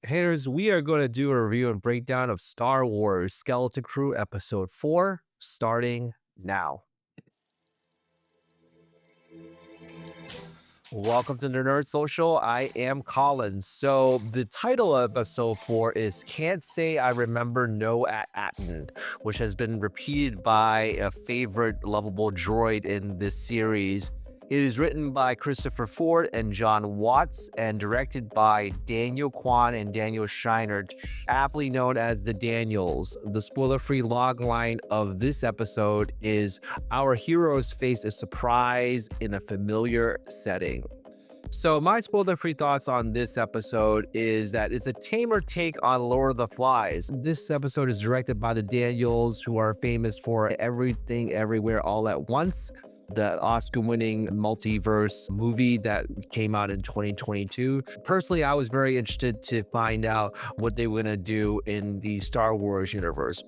Haters, we are going to do a review and breakdown of Star Wars Skeleton Crew Episode 4, starting now. Welcome to the Nerd Social. I am Colin. So, the title of Episode 4 is Can't Say I Remember No at Attin, which has been repeated by a favorite lovable droid in this series. It is written by Christopher Ford and John Watts and directed by Daniel Kwan and Daniel Scheinert, aptly known as the Daniels. The spoiler-free logline of this episode is our heroes face a surprise in a familiar setting. So my spoiler-free thoughts on this episode is that it's a tamer take on Lord of the Flies. This episode is directed by the Daniels, who are famous for Everything Everywhere All at Once, the Oscar-winning multiverse movie that came out in 2022. Personally, I was very interested to find out what they were going to do in the Star Wars universe.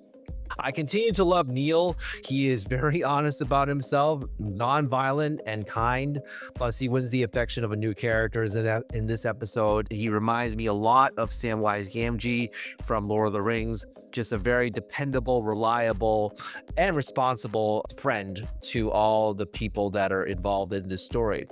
I continue to love Neil. He is very honest about himself, non-violent and kind. Plus, he wins the affection of a new character in this episode. He reminds me a lot of Samwise Gamgee from Lord of the Rings. Just a very dependable, reliable, and responsible friend to all the people that are involved in this story.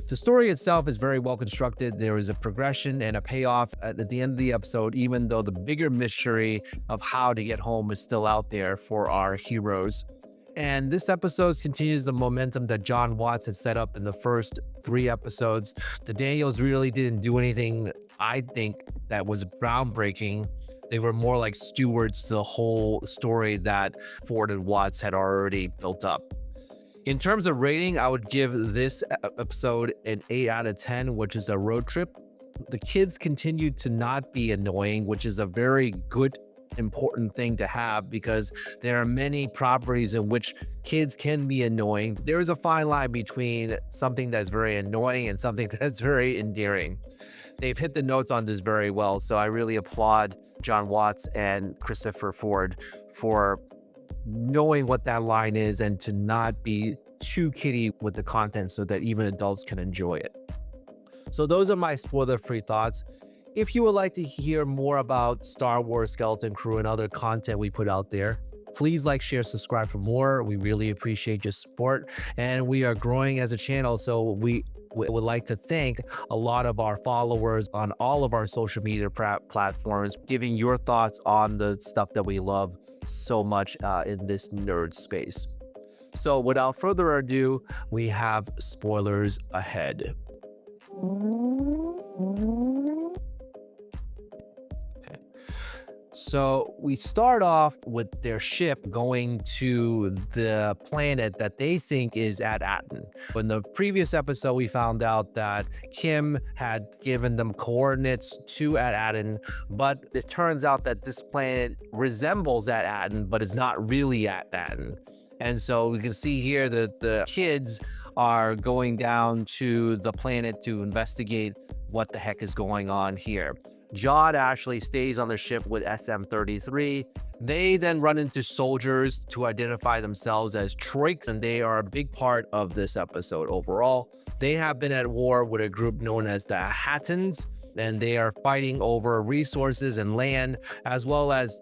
The story itself is very well constructed. There is a progression and a payoff at the end of the episode, even though the bigger mystery of how to get home is still out there for our heroes. And this episode continues the momentum that John Watts had set up in the first 3 episodes. The Daniels really didn't do anything, I think, that was groundbreaking. They were more like stewards to the whole story that Ford and Watts had already built up. In terms of rating, I would give this episode an 8 out of 10, which is a road trip. The kids continue to not be annoying, which is a very good, important thing to have because there are many properties in which kids can be annoying. There is a fine line between something that's very annoying and something that's very endearing. They've hit the notes on this very well, so I really applaud John Watts and Christopher Ford for knowing what that line is and to not be too kiddie with the content so that even adults can enjoy it. So those are my spoiler-free thoughts. If you would like to hear more about Star Wars Skeleton Crew and other content we put out there, please like, share, subscribe for more. We really appreciate your support, and we are growing as a channel, so we would like to thank a lot of our followers on all of our social media platforms, giving your thoughts on the stuff that we love so much in this nerd space. So without further ado, we have spoilers ahead. So we start off with their ship going to the planet that they think is at Attin. In the previous episode, we found out that Kim had given them coordinates to at Attin, but it turns out that this planet resembles at Attin, but it's not really at Attin. And so we can see here that the kids are going down to the planet to investigate what the heck is going on here. Jod actually stays on the ship with SM-33. They then run into soldiers to identify themselves as Troiks, and they are a big part of this episode overall. They have been at war with a group known as the Attins, and they are fighting over resources and land, as well as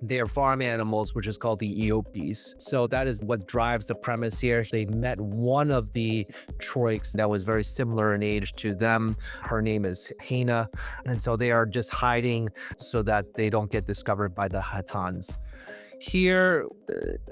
their farm animals, which is called the Eopes. So that is what drives the premise here. They met one of the Troiks that was very similar in age to them. Her name is Hina. And so they are just hiding so that they don't get discovered by the Hattans. Here,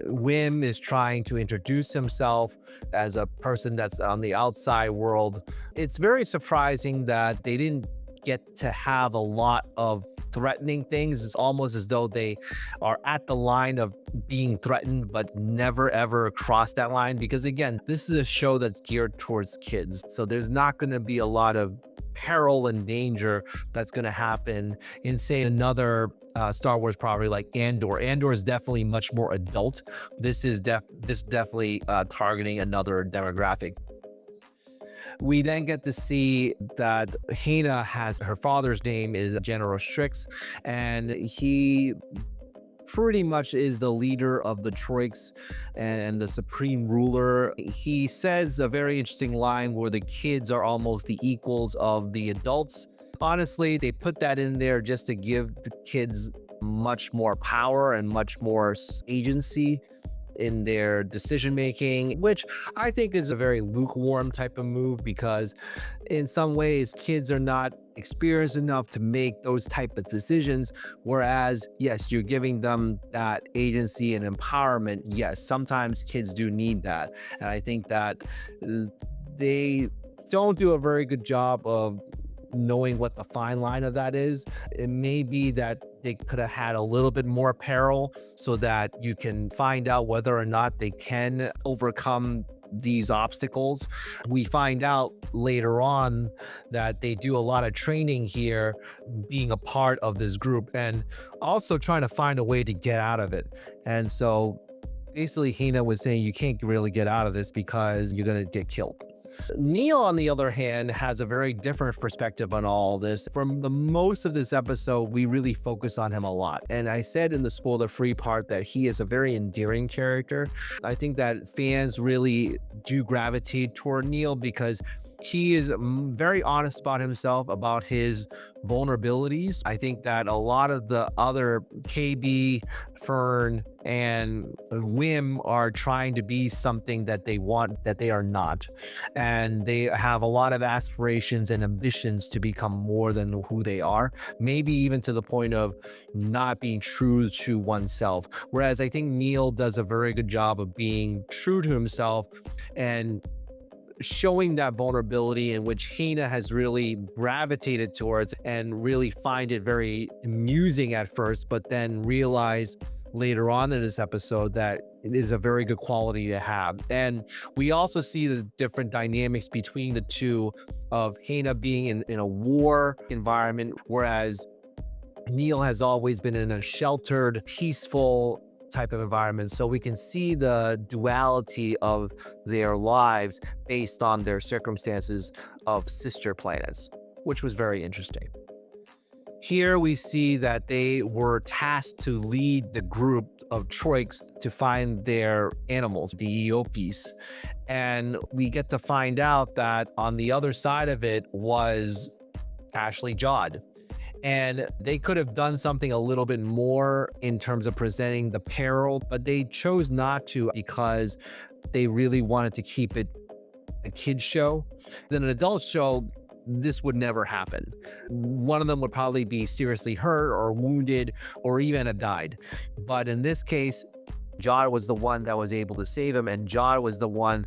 Wim is trying to introduce himself as a person that's on the outside world. It's very surprising that they didn't get to have a lot of threatening things. It's almost as though they are at the line of being threatened but never ever cross that line, because again, this is a show that's geared towards kids, so there's not going to be a lot of peril and danger that's going to happen in, say, another Star Wars property like Andor. Andor is definitely much more adult. This is definitely targeting another demographic. We then get to see that Hina has her father's name is General Strix, and he pretty much is the leader of the Troiks and the supreme ruler. He says a very interesting line where the kids are almost the equals of the adults. Honestly, they put that in there just to give the kids much more power and much more agency in their decision making, which I think is a very lukewarm type of move because in some ways kids are not experienced enough to make those type of decisions, whereas yes, you're giving them that agency and empowerment. Yes, sometimes kids do need that, and I think that they don't do a very good job of knowing what the fine line of that is. It may be that they could have had a little bit more peril so that you can find out whether or not they can overcome these obstacles. We find out later on that they do a lot of training here, being a part of this group and also trying to find a way to get out of it. And so basically, Hina was saying you can't really get out of this because you're going to get killed. Neil, on the other hand, has a very different perspective on all this. From the most of this episode, we really focus on him a lot. And I said in the spoiler-free part that he is a very endearing character. I think that fans really do gravitate toward Neil because he is very honest about himself, about his vulnerabilities. I think that a lot of the other KB, Fern, and Wim are trying to be something that they want that they are not. And they have a lot of aspirations and ambitions to become more than who they are, maybe even to the point of not being true to oneself. Whereas I think Neil does a very good job of being true to himself and showing that vulnerability, in which Hina has really gravitated towards and really find it very amusing at first, but then realize later on in this episode that it is a very good quality to have. And we also see the different dynamics between the two, of Hina being in a war environment, whereas Neil has always been in a sheltered, peaceful type of environment. So we can see the duality of their lives based on their circumstances of sister planets, which was very interesting. Here we see that they were tasked to lead the group of Troiks to find their animals, the Eopes. And we get to find out that on the other side of it was Ashley Judd. And they could have done something a little bit more in terms of presenting the peril, but they chose not to because they really wanted to keep it a kid's show. In an adult show, this would never happen. One of them would probably be seriously hurt or wounded or even have died. But in this case, Jod was the one that was able to save him, and Jod was the one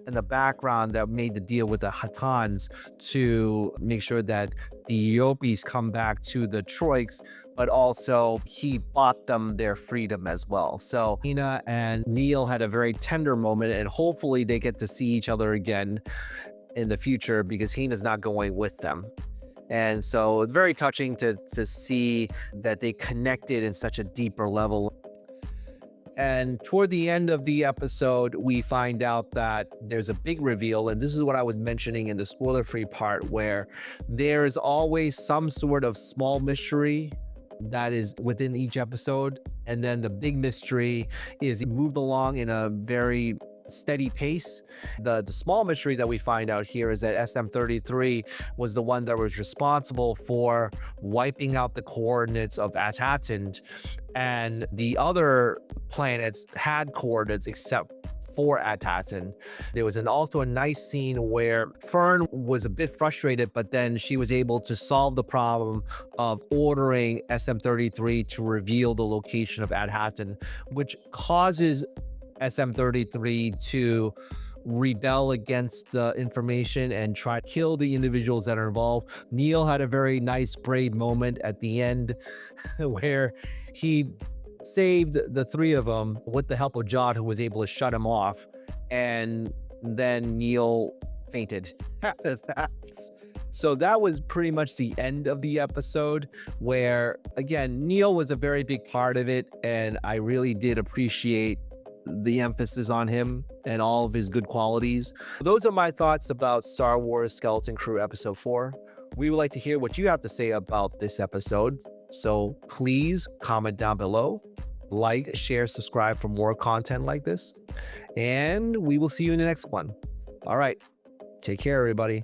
in the background that made the deal with the Hattans to make sure that the Eopes come back to the Troiks, but also he bought them their freedom as well. So Hina and Neil had a very tender moment, and hopefully they get to see each other again in the future because Hina's not going with them. And so it's very touching to see that they connected in such a deeper level. And toward the end of the episode, we find out that there's a big reveal. And this is what I was mentioning in the spoiler-free part, where there is always some sort of small mystery that is within each episode. And then the big mystery is moved along in a very steady pace. The small mystery that we find out here is that SM-33 was the one that was responsible for wiping out the coordinates of Attin, and the other planets had coordinates except for Attin. There was also a nice scene where Fern was a bit frustrated, but then she was able to solve the problem of ordering SM-33 to reveal the location of Attin, which causes SM-33 to rebel against the information and try to kill the individuals that are involved. Neil had a very nice, brave moment at the end where he saved the three of them with the help of Jod, who was able to shut him off. And then Neil fainted after that. So that was pretty much the end of the episode, where, again, Neil was a very big part of it, and I really did appreciate the emphasis on him and all of his good qualities. Those are my thoughts about Star Wars Skeleton Crew Episode 4. We would like to hear what you have to say about this episode. So please comment down below, like, share, subscribe for more content like this, and we will see you in the next one. All right. Take care, everybody.